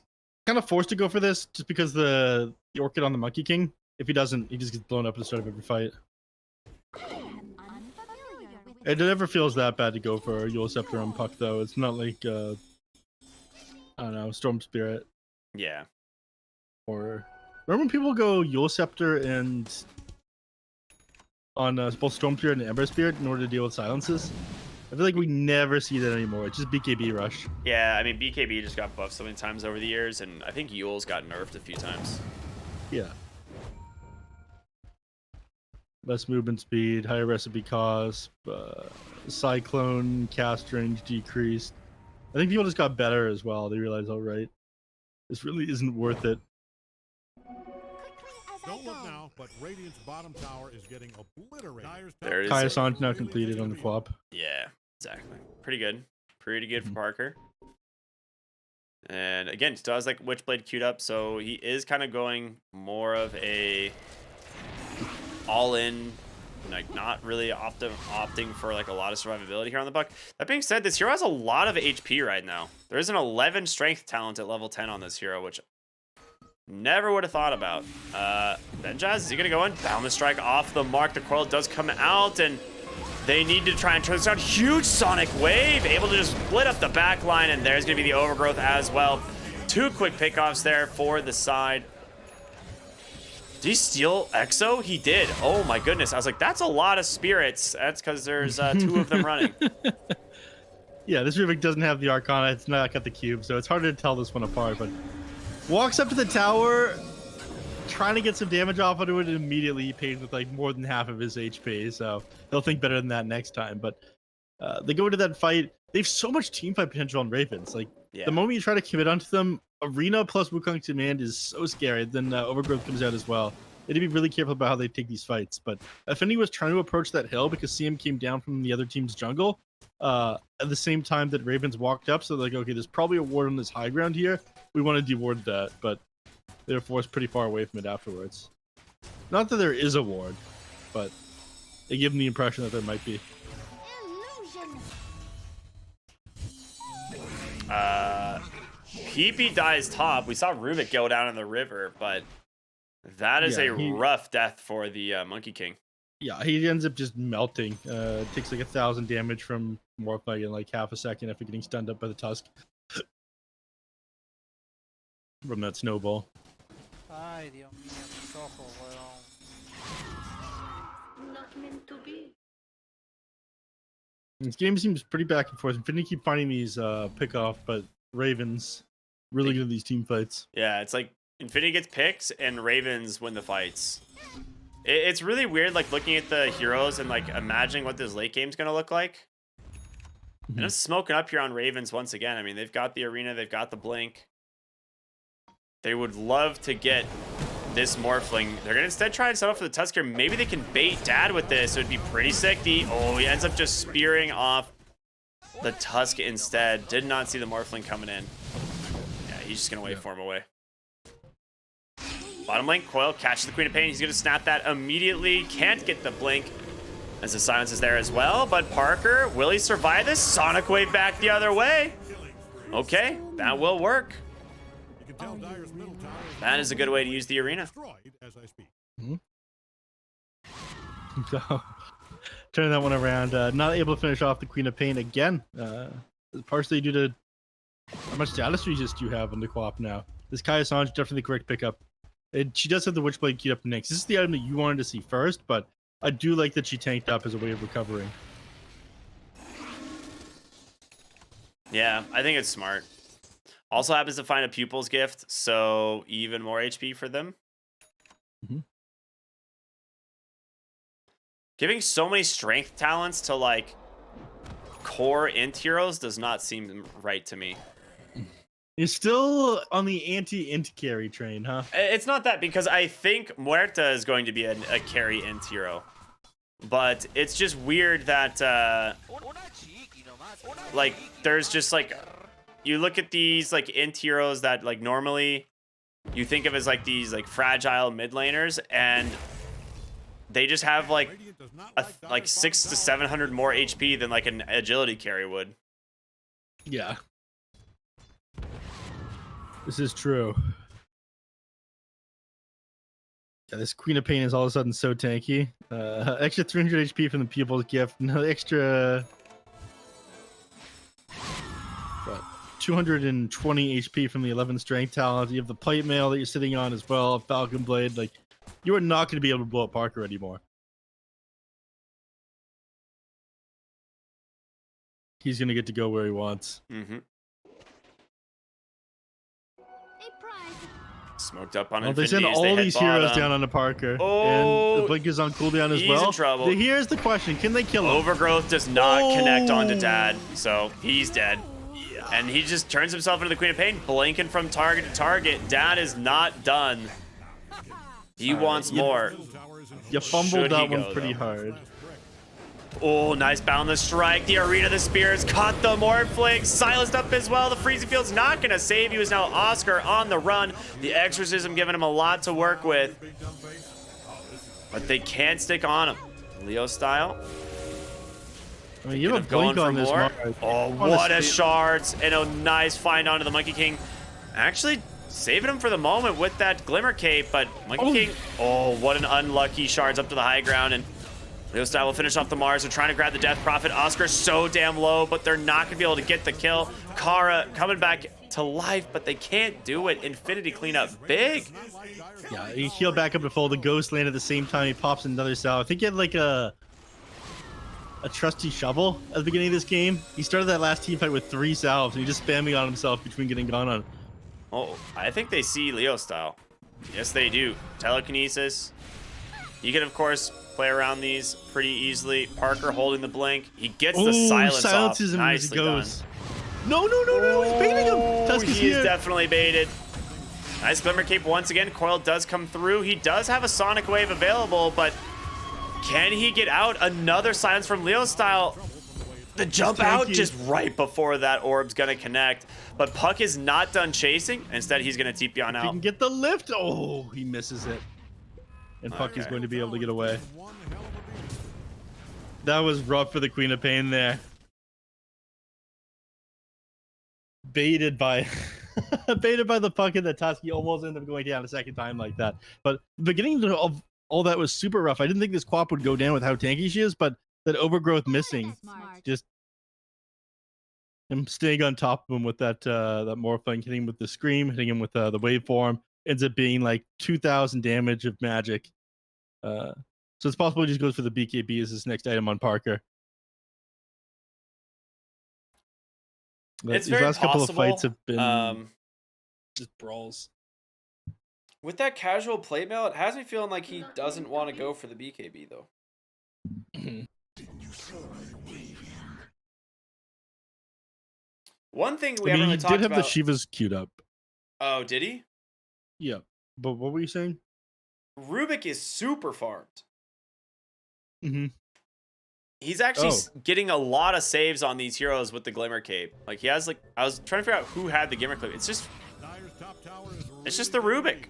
kind of forced to go for this just because the Orchid on the Monkey King. If he doesn't, he just gets blown up at the start of every fight. It never feels that bad to go for a Yule Scepter on Puck, though. It's not like, I don't know, Storm Spirit. Yeah. Or remember when people go Yule Scepter and on both Storm Spirit and Ember Spirit in order to deal with silences? I feel like we never see that anymore. It's just BKB rush. Yeah, I mean, BKB just got buffed so many times over the years, and I think Yule's got nerfed a few times. Yeah. Less movement speed, higher recipe cost, Cyclone cast range decreased. I think people just got better as well. They realized, all right, this really isn't worth it. Don't look now, but Radiant's bottom tower is getting obliterated. There it is. Kaiasan's now completed on the flop. Yeah, exactly. Pretty good. Pretty good for Parker. And again, still has like Witchblade queued up, so he is kind of going more of a all-in, like not really opting for like a lot of survivability here on the Buck. That being said, this hero has a lot of HP right now. There is an 11 strength talent at level 10 on this hero, which never would have thought about. Benjaz, is he going to go in? Boundless Strike off the mark. The Coil does come out, and they need to try and turn this out. Huge Sonic Wave, able to just split up the back line, and there's going to be the Overgrowth as well. 2 quick pickoffs there for the side. Did he steal Exo? He did. Oh my goodness. I was like, that's a lot of spirits. That's because there's 2 of them running. Yeah, this Rubik doesn't have the Arcana. It's not got the cube, so it's harder to tell this one apart, but walks up to the tower, trying to get some damage off onto it, and immediately paid with like more than half of his HP, so he'll think better than that next time. But they go into that fight. They have so much team fight potential on Ravens. Like, Yeah. the moment you try to commit onto them, Arena plus Wukong's Demand is so scary. Then Overgrowth comes out as well. They need to be really careful about how they take these fights. But Affinity was trying to approach that hill because CM came down from the other team's jungle at the same time that Ravens walked up. So they're like, okay, there's probably a ward on this high ground here. We want to deward that, but they were forced pretty far away from it afterwards. Not that there is a ward, but they give them the impression that there might be. PP dies top. We saw Rubik go down in the river, but that is a rough death for the Monkey King. Yeah, he ends up just melting. Takes like 1,000 damage from Morphling in like half a second after getting stunned up by the Tusk. From that snowball. Ay, Dios mío, mis ojos, weón. Not meant to be. This game seems pretty back and forth. Infinity keep finding these pick off, but Ravens really good at these team fights. Yeah, it's like Infinity gets picks and Ravens win the fights. It's really weird, like looking at the heroes and like imagining what this late game's gonna look like. And I'm smoking up here on Ravens once again. I mean, they've got the arena, they've got the blink. They would love to get this Morphling. They're going to instead try and settle for the Tusk here. Maybe they can bait Dad with this. It would be pretty sick. He ends up just spearing off the Tusk instead. Did not see the Morphling coming in. Yeah, he's just going to wait for him away. Bottom lane, Coil catches the Queen of Pain. He's going to snap that immediately. Can't get the blink as the silence is there as well. But Parker, will he survive this? Sonic Wave back the other way. Okay, that will work. That is a good way to use the arena. So, turning that one around, not able to finish off the Queen of Pain again. Partially due to how much status regis do you have on the co-op now. This Kaya Sanj definitely the correct pickup. She does have the Witchblade queued up next. This is the item that you wanted to see first, but I do like that she tanked up as a way of recovering. Yeah, I think it's smart. Also happens to find a Pupil's Gift, so even more HP for them. Giving so many strength talents to, like, core int heroes does not seem right to me. You're still on the anti-int carry train, huh? It's not that, because I think Muerta is going to be a carry int hero. But it's just weird that, like, there's just, like, you look at these, like, int heroes that, like, normally you think of as, like, these, like, fragile mid laners, and they just have, like, 600 to 700 more HP than, like, an agility carry would. Yeah. This is true. Yeah, this Queen of Pain is all of a sudden so tanky. Extra 300 HP from the Pupil's Gift. No extra... What? 220 HP from the 11 Strength talent. You have the Plate Mail that you're sitting on as well. Falcon Blade. Like, you are not going to be able to blow up Parker anymore. He's going to get to go where he wants. Smoked up on They send all these heroes down on the Parker. And the blink is on cooldown as well. He's in trouble. Here's the question. Can they kill him? Overgrowth does not connect onto Dad, so he's dead. Yeah. And he just turns himself into the Queen of Pain, blinking from target to target. Dad is not done. He wants more. You fumbled that one pretty hard. Oh, nice boundless strike. The Arena of the Spears caught the Morphling. Silenced up as well. The Freezing Field's not going to save. He was now Oscar on the run. The Exorcism giving him a lot to work with. But they can't stick on him. Leo style. I mean, you have a blink on this one. Oh, what a shards. And a nice find onto the Monkey King. Actually saving him for the moment with that Glimmer Cape. But Monkey King, what an unlucky shards up to the high ground. And Leo style will finish off the Mars. They're trying to grab the Death Prophet. Oscar's so damn low, but they're not going to be able to get the kill. Kara coming back to life, but they can't do it. Infinity cleanup big. Yeah, he healed back up to full. The Ghost land at the same time. He pops another salve. I think he had like a trusty shovel at the beginning of this game. He started that last team fight with 3 salves, and he just spamming on himself between getting gone on. Oh, I think they see Leo style. Yes, they do. Telekinesis. You can, of course, play around these pretty easily. Parker holding the blink. He gets the silence off. Him Nicely done. No, he's baiting him. Tusk is he here. is definitely baited. Nice Glimmer Cape once again. Coil does come through. He does have a Sonic Wave available, but can he get out? Another silence from Leo style. The jump out just right before that orb's gonna connect. But Puck is not done chasing. Instead, he's gonna TP on out. He can get the lift. Oh, he misses it. And Puck is going to be able to get away. That was rough for the Queen of Pain there. Baited by the Puck and the Tusk. He almost ended up going down a second time like that. But the beginning of all that was super rough. I didn't think this Quap would go down with how tanky she is, but that Overgrowth missing, just him staying on top of him with that Morphling, hitting him with the Scream, hitting him with the Waveform. Ends up being like 2,000 damage of magic. So it's possible he just goes for the BKB as his next item on Parker. But it's these very last possible. Couple of fights have been just brawls. With that casual plate mail, it has me feeling like he doesn't want to go for the BKB though. One thing we I mean, haven't he really did talked have the about. Shivas queued up. Oh, did he? Yeah. But what were you saying? Rubik is super farmed. Mm-hmm. He's actually Oh. getting a lot of saves on these heroes with the Glimmer Cape. Like, he has, like, I was trying to figure out who had the Glimmer Cape. It's just the Rubik.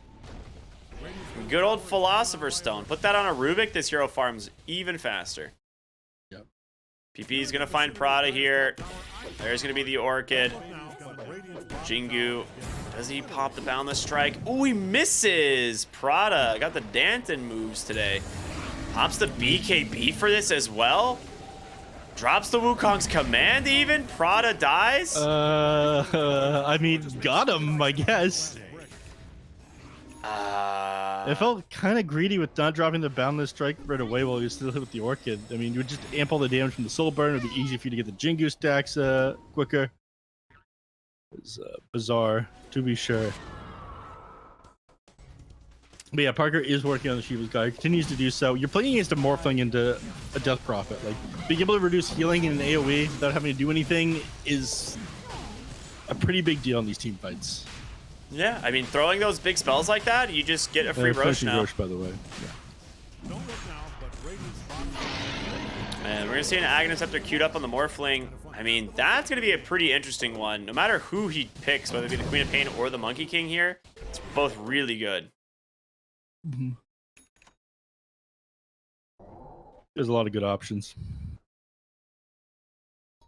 Good old Philosopher's Stone. Put that on a Rubik, this hero farms even faster. Yep. PP is going to find Prada here. There's going to be the Orchid. Jingu. Does he pop the Boundless Strike? Oh, he misses. Prada got the Danton moves today. Pops the BKB for this as well. Drops the Wukong's command even. Prada dies. I mean, got him, I guess. It felt kind of greedy with not dropping the Boundless Strike right away while he was still hit with the Orchid. I mean, you would just amp all the damage from the Soul Burn. It would be easy for you to get the Jingu stacks quicker. It's bizarre, to be sure. But yeah, Parker is working on the Shiva's guy. Continues to do so. You're playing against a Morphling into a Death Prophet. Like, being able to reduce healing in an AoE without having to do anything is a pretty big deal in these team fights. Yeah, I mean, throwing those big spells like that, you just get a free Rosh now. Rosh, by the way. Yeah. And we're going to see an Aghanim Scepter queued up on the Morphling. I mean, that's going to be a pretty interesting one. No matter who he picks, whether it be the Queen of Pain or the Monkey King here, it's both really good. Mm-hmm. There's a lot of good options.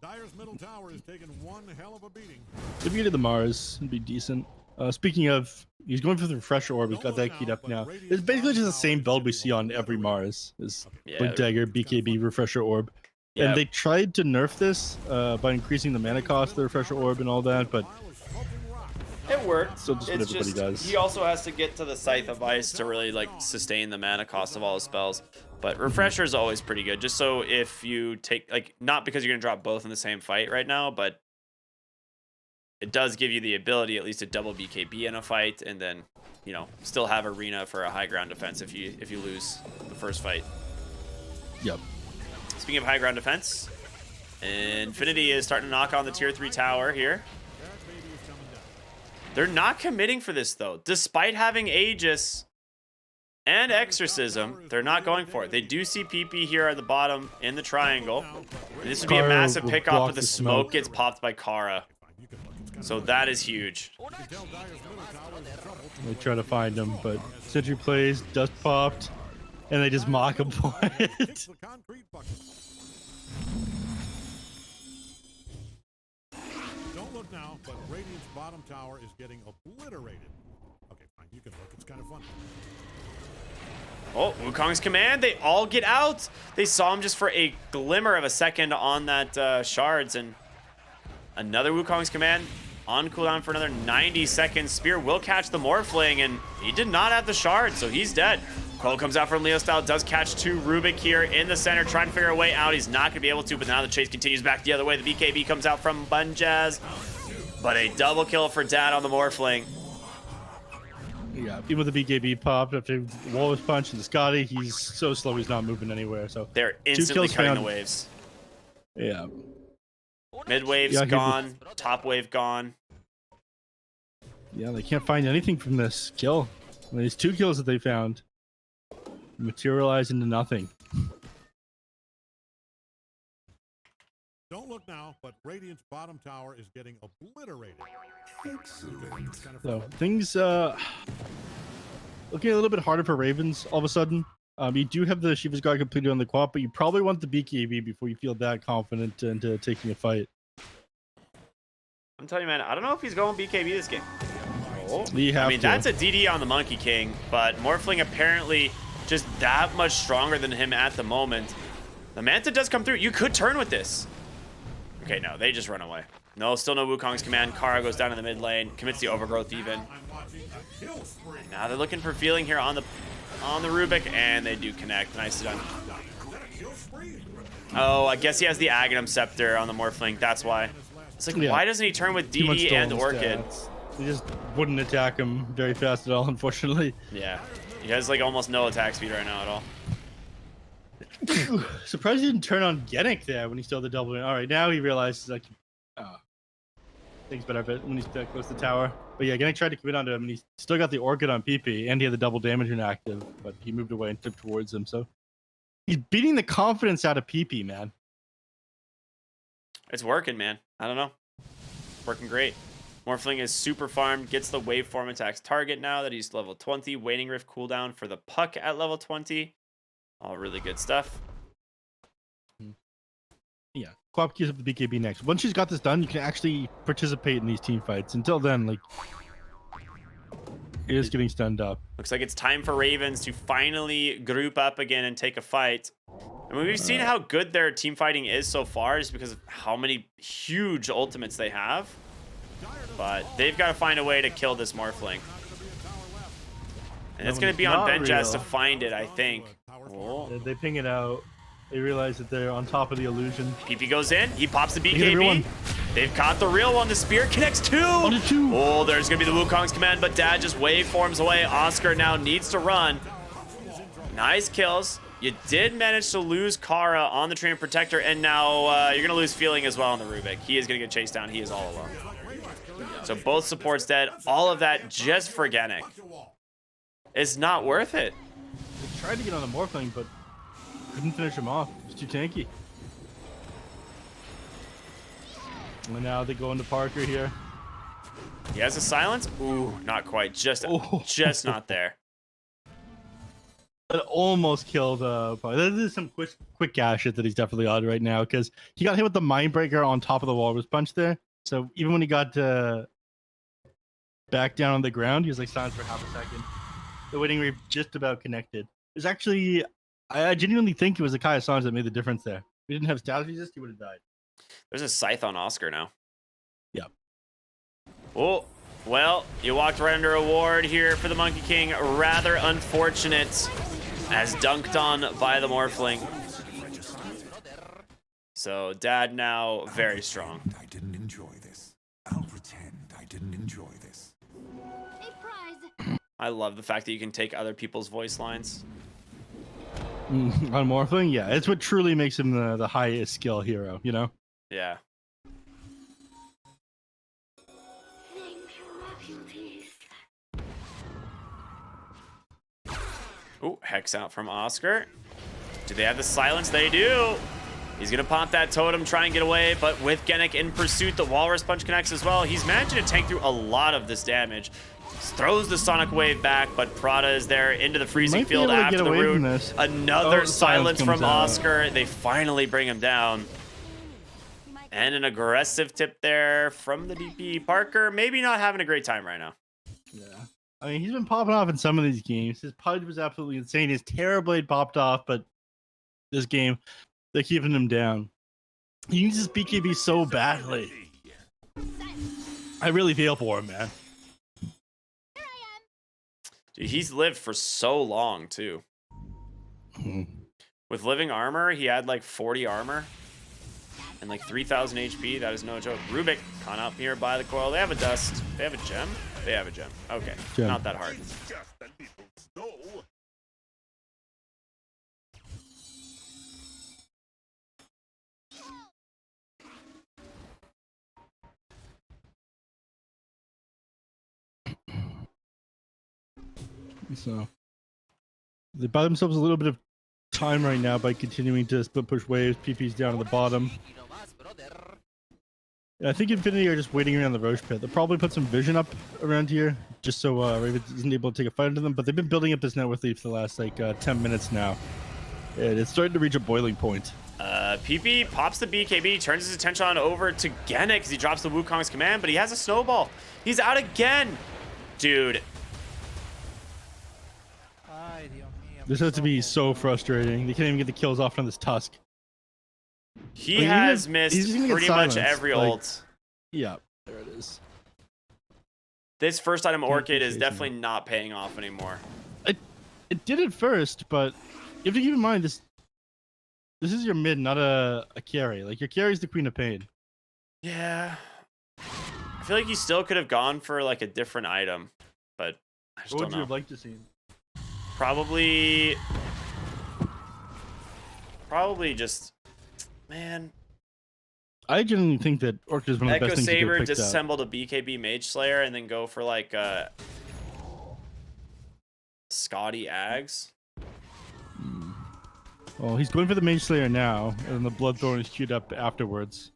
Dyer's middle tower is taking one hell of a beating. If you get the Mars, it'd be decent. Speaking of, he's going for the Refresher Orb. He's got that keyed up now. It's basically just the same build we see on every Mars. Is Blink Dagger, BKB, Refresher Orb. Yep. And they tried to nerf this by increasing the mana cost of the Refresher Orb and all that, but it worked. Still just what everybody does. He also has to get to the Scythe of Ice to really like sustain the mana cost of all his spells. But Refresher is always pretty good. Just so if you take, like, not because you're going to drop both in the same fight right now, but it does give you the ability at least to double BKB in a fight, and then, you know, still have Arena for a high ground defense if you lose the first fight. Yep. Speaking of high ground defense, Infinity is starting to knock on the tier 3 tower here. They're not committing for this though. Despite having Aegis and Exorcism, they're not going for it. They do see PP here at the bottom in the triangle. And this would be a massive pick off, but the smoke gets popped by Kara. So that is huge. They try to find him, but Sentry plays, dust popped, and they just mock him for it. Don't look now, but Radiant's bottom tower is getting obliterated. Okay, fine, you can look. It's kind of fun. Oh, Wukong's command. They all get out. They saw him just for a glimmer of a second on that shards, and another Wukong's command on cooldown for another 90 seconds. Spear will catch the Morphling, and he did not have the shard, so he's dead. Crow comes out from Leo style, does catch two Rubik here in the center, trying to figure a way out. He's not going to be able to, but now the chase continues back the other way. The BKB comes out from Bunjaz, but a double kill for Dad on the Morphling. Yeah, even with the BKB popped after Wallace punch and the Scotty, he's so slow he's not moving anywhere. So they're instantly cutting the waves. Yeah. Mid wave's gone, top wave gone. Yeah, they can't find anything from this kill. These two kills that they found materialize into nothing. Don't look now, but Radiant's bottom tower is getting obliterated. So things looking a little bit harder for Ravens all of a sudden. You do have the Shiva's Guard completed on the quad, but you probably want the BKB before you feel that confident into taking a fight. I'm telling you, man, I don't know if he's going BKB this game. Oh. I mean, that's a DD on the Monkey King, but Morphling apparently just that much stronger than him at the moment. The Manta does come through. You could turn with this. Okay, no, they just run away. No, still no Wukong's command. Kara goes down in the mid lane, commits the overgrowth even. Now they're looking for feeling here on the Rubik, and they do connect. Nicely done. Oh, I guess he has the Aghanim Scepter on the Morphling. That's why. It's like, why doesn't he turn with DD and Orchid? They just wouldn't attack him very fast at all, unfortunately. Yeah, he has like almost no attack speed right now at all. Surprised he didn't turn on Genic there when he still had the double. All right, now he realizes like, Thinks better of it when he's that close to the tower. But yeah, Gennett tried to commit onto him, and he still got the Orchid on PP, and he had the double damage inactive, but he moved away and tipped towards him. So he's beating the confidence out of PP, man. It's working, man. I don't know. Working great. Morphling is super farmed, gets the waveform attacks target now that he's level 20. Waning Rift cooldown for the Puck at level 20. All really good stuff. Yeah, Quap queues up the BKB next. Once she's got this done, you can actually participate in these team fights. Until then, like, it is getting stunned up. Looks like it's time for Ravens to finally group up again and take a fight. I mean, we've seen how good their team fighting is so far just because of how many huge ultimates they have. But they've got to find a way to kill this Morphling. And it's going to be on Benjaz to find it, I think. Oh. They ping it out. They realize that they're on top of the illusion. PP goes in. He pops the BKB. They've caught the real one. The spear connects two. Oh, there's going to be the Wukong's command, but Dad just waveforms away. Oscar now needs to run. Nice kills. You did manage to lose Kara on the Train Protector, and now you're going to lose Feeling as well on the Rubik. He is going to get chased down. He is all alone. So both supports dead. All of that just for Gennett. It's not worth it. They tried to get on the Morphling, but couldn't finish him off. It's too tanky. And now they go into Parker here. He has a silence. Ooh, not quite. Just not there. It almost killed Parker. This is some quick gas shit that he's definitely on right now because he got hit with the Mindbreaker on top of the Walrus Punch there. So even when he got back down on the ground, he was like silent for half a second. The waiting reef just about connected. It's actually, I genuinely think it was the Kai Assange that made the difference there. If he didn't have status resist, he would have died. There's a scythe on Oscar now. Yep. Oh, well, you walked right under a ward here for the Monkey King. Rather unfortunate as dunked on by the Morphling. So Dad now very strong. I didn't enjoy this. I'll pretend I didn't enjoy this. I love the fact that you can take other people's voice lines. On Morphling, yeah, it's what truly makes him the highest skill hero, you know? Yeah. Ooh, Hex out from Oscar. Do they have the silence? They do. He's going to pop that totem, try and get away, but with Gennett in pursuit, the Walrus Punch connects as well. He's managing to tank through a lot of this damage. Throws the Sonic Wave back, but Prada is there into the freezing field after the root. Another silence from Oscar. They finally bring him down. And an aggressive tip there from the DP. Parker maybe not having a great time right now. Yeah. I mean, he's been popping off in some of these games. His Pudge was absolutely insane. His Terrorblade popped off, but this game, they're keeping him down. He needs his BKB so badly. I really feel for him, man. Dude, he's lived for so long, too. With living armor, he had like 40 armor and like 3,000 HP. That is no joke. Rubik caught up here by the coil. They have a dust. They have a gem? They have a gem. Okay. Gem. Not that hard. So they buy themselves a little bit of time right now by continuing to split push waves. PP's down at the bottom. Yeah, I think Infinity are just waiting around the Roche pit. They'll probably put some vision up around here just so Raven isn't able to take a fight into them. But they've been building up this network lead for the last like 10 minutes now. And it's starting to reach a boiling point. PP pops the BKB, turns his attention on over to Gennett because he drops the Wukong's command, but he has a snowball. He's out again. Dude. This has to be so frustrating. They can't even get the kills off on this Tusk. He has missed pretty much every ult. Yeah, there it is. This first item Orchid is definitely not paying off anymore. It did at first, but you have to keep in mind this is your mid, not a carry. Like your carry is the Queen of Pain. Yeah. I feel like he still could have gone for like a different item, but I just don't know. What would you have liked to see? Probably just, man. I genuinely think that Orchid is one of the Echo best things you Saber could have picked up. disassembled a BKB Mage Slayer and then go for like Scotty Ags. Well, he's going for the Mage Slayer now, and then the Bloodthorn is queued up afterwards.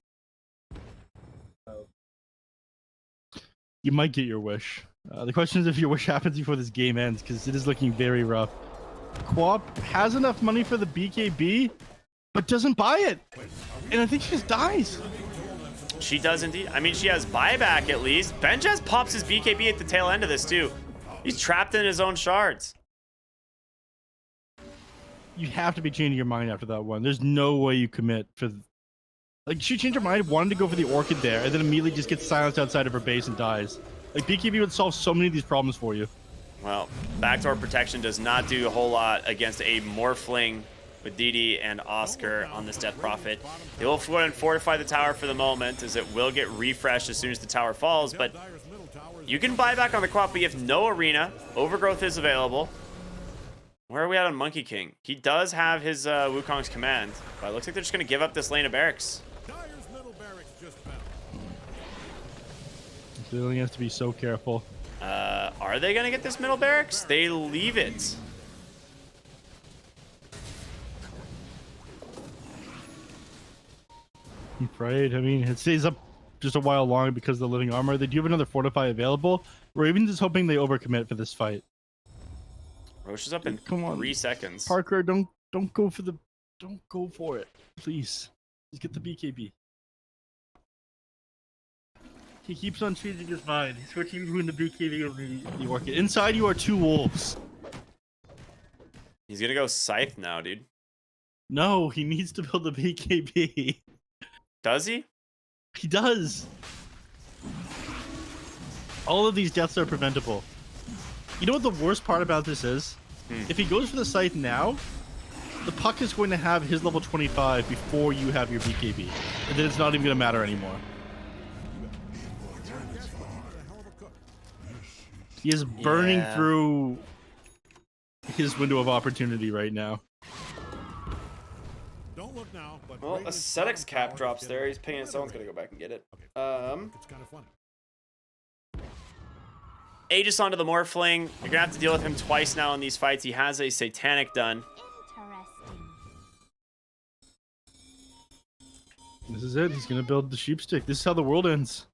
You might get your wish. The question is if your wish happens before this game ends, because it is looking very rough. Quap has enough money for the BKB, but doesn't buy it. And I think she just dies. She does indeed. I mean, she has buyback at least. Benjaz pops his BKB at the tail end of this too. He's trapped in his own shards. You have to be changing your mind after that one. There's no way you commit for... Like, she changed her mind, wanted to go for the Orchid there, and then immediately just gets silenced outside of her base and dies. Like, BKB would solve so many of these problems for you. Well, backdoor protection does not do a whole lot against a Morphling with DD and Oscar on this Death Prophet. They will go and fortify the tower for the moment, as it will get refreshed as soon as the tower falls, but you can buy back on the Quap, but you have no arena. Overgrowth is available. Where are we at on Monkey King? He does have his Wukong's command, but it looks like they're just going to give up this lane of barracks. So he has to be so careful. Are they going to get this middle barracks? They leave it. I'm afraid. I mean, it stays up just a while longer because of the living armor. They do have another Fortify available. Ravens is hoping they overcommit for this fight. Roche is up in Come on. 3 seconds. Parker, don't go for the... Don't go for it. Please. Just get the BKB. He keeps on changing his mind. He's switching between the BKB and the Orchid. Inside you are 2 wolves. He's going to go Scythe now, dude. No, he needs to build the BKB. Does he? He does. All of these deaths are preventable. You know what the worst part about this is? If he goes for the Scythe now, the Puck is going to have his level 25 before you have your BKB. And then it's not even going to matter anymore. He is burning through his window of opportunity right now. Don't look now, but Well, Ascetics cap drops there. He's pinging. Someone's going to go back and get it. it's kind of funny. Aegis onto the Morphling. You're going to have to deal with him twice now in these fights. He has a Satanic done. This is it. He's going to build the sheepstick. This is how the world ends.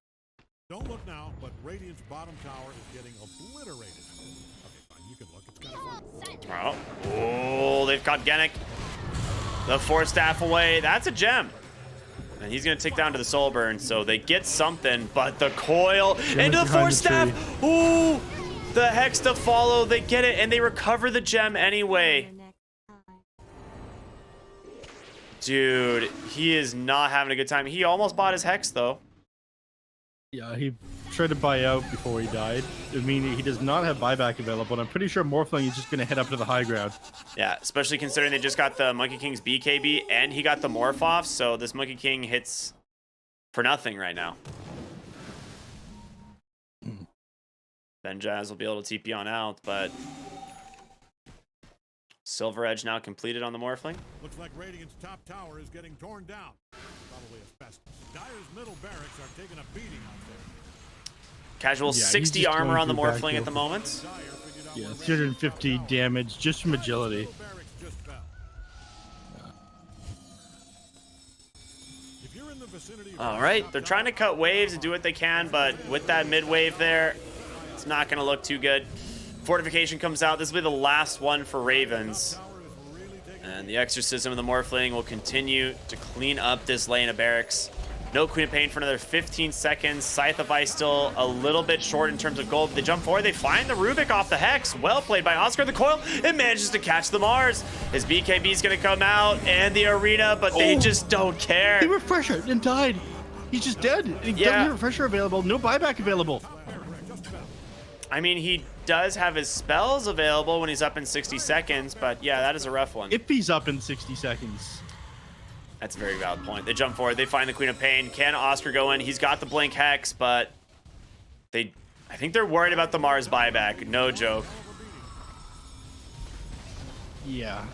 Don't look now, but Radiant's bottom tower is getting obliterated. Okay, fine. You can look. It's kind of fun. Oh, they've got Genic. The Force Staff away. That's a gem. And he's going to tick down to the Soul Burn, so they get something, but the coil into the Force Staff. Ooh, the Hex to follow. They get it, and they recover the gem anyway. Dude, he is not having a good time. He almost bought his Hex, though. Yeah, he tried to buy out before he died. I mean, he does not have buyback available, and I'm pretty sure Morphling is just going to head up to the high ground. Yeah, especially considering they just got the Monkey King's BKB, and he got the Morph off, so this Monkey King hits for nothing right now. Benjaz will be able to TP on out, but Silver Edge now completed on the Morphling. Looks like Radiant's top tower is getting torn down. Probably asbestos. Dyer's middle barracks are taking a beating out there. Casual Yeah, he's 60 just armor going on the through Morphling backfield. at the moment. Yeah, 350 damage just from agility. Middle barracks just fell. If you're in the vicinity of All right, they're trying to cut waves and do what they can, but with that mid wave there, it's not going to look too good. Fortification comes out. This will be the last one for Ravens. And the Exorcism of the Morphling will continue to clean up this lane of barracks. No Queen of Pain for another 15 seconds. Scythe of Ice still a little bit short in terms of gold. They jump forward. They find the Rubik off the Hex. Well played by Oscar. The coil, it manages to catch the Mars. His BKB is going to come out and the arena, but they just don't care. He refreshed and died. He's just dead. He doesn't have a refresher available. No buyback available. I mean, he does have his spells available when he's up in 60 seconds, but yeah, that is a rough one. If he's up in 60 seconds. That's a very valid point. They jump forward. They find the Queen of Pain. Can Oscar go in? He's got the Blink Hex, but I think they're worried about the Mars buyback. No joke. Yeah.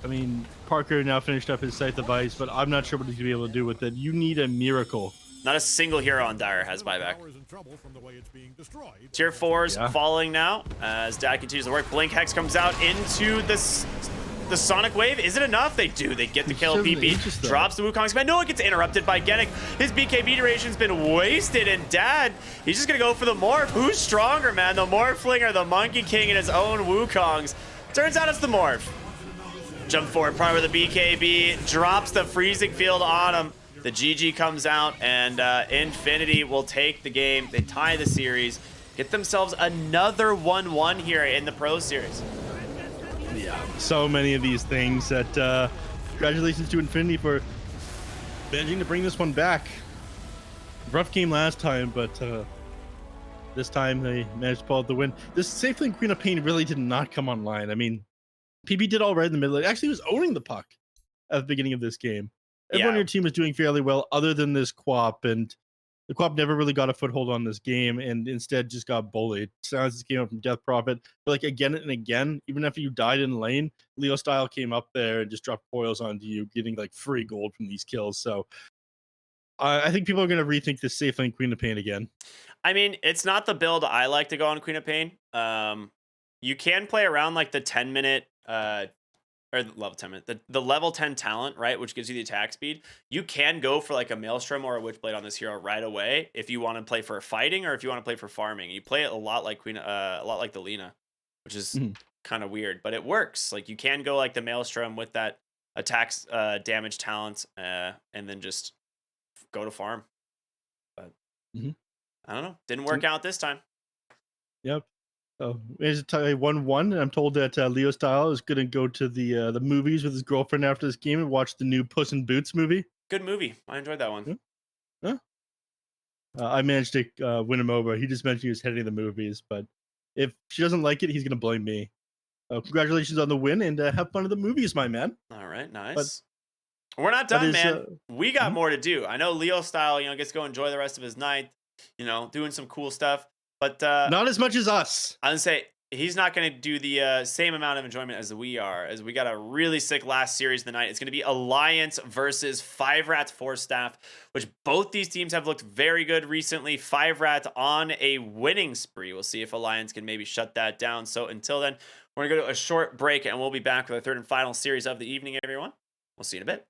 I mean, Parker now finished up his Scythe of Ice, but I'm not sure what he's going to be able to do with it. You need a miracle. Not a single hero on Dire has buyback. Tower is in trouble from the way it's being destroyed. Tier 4's Yeah. falling now as Dad continues to work. Blink Hex comes out into the Sonic Wave. Is it enough? They do. They get the kill. Certainly PP ages, though. drops the Wukong's command. No, it gets interrupted by Genic. His BKB duration's been wasted, and Dad, he's just going to go for the Morph. Who's stronger, man? The Morphling or the Monkey King and his own Wukongs? Turns out it's the Morph. Jump forward, probably with the BKB. Drops the freezing field on him. The GG comes out, and Infinity will take the game. They tie the series, get themselves another 1-1 here in the Pro Series. Yeah, so many of these things that congratulations to Infinity for managing to bring this one back. Rough game last time, but this time they managed to pull out the win. This Safe Lane Queen of Pain really did not come online. I mean, PB did all right in the middle. It actually was owning the puck at the beginning of this game. Everyone on Yeah. your team was doing fairly well other than this Quap, and the Quap never really got a foothold on this game and instead just got bullied. Sounds this came up from Death Prophet. But like again and again, even after you died in lane, Leo Style came up there and just dropped foils onto you, getting like free gold from these kills. So I think people are going to rethink this Safe Lane Queen of Pain again. I mean, it's not the build I like to go on Queen of Pain. You can play around like the 10-minute or the level 10 minute, the level 10 talent, right, which gives you the attack speed. You can go for like a Maelstrom or a Witchblade on this hero right away if you want to play for fighting or if you want to play for farming. You play it a lot like a lot like the Lina, which is kind of weird, but it works. Like you can go like the Maelstrom with that attacks damage talent, and then just go to farm. But I don't know, didn't work out this time. Yep. So it's a 1-1, and I'm told that Leo Style is going to go to the movies with his girlfriend after this game and watch the new Puss in Boots movie. Good movie. I enjoyed that one. Yeah. I managed to win him over. He just mentioned he was heading the movies, but if she doesn't like it, he's going to blame me. Congratulations on the win, and have fun at the movies, my man. All right, nice. We're not done, man. We got more to do. I know Leo Style, gets to go enjoy the rest of his night, doing some cool stuff. But not as much as us. I would say he's not going to do the same amount of enjoyment as we are, as we got a really sick last series of the night. It's going to be Alliance versus 5-Rat 4-Staff, which both these teams have looked very good recently. 5-Rat on a winning spree. We'll see if Alliance can maybe shut that down. So until then, we're going to go to a short break, and we'll be back with our third and final series of the evening, everyone. We'll see you in a bit.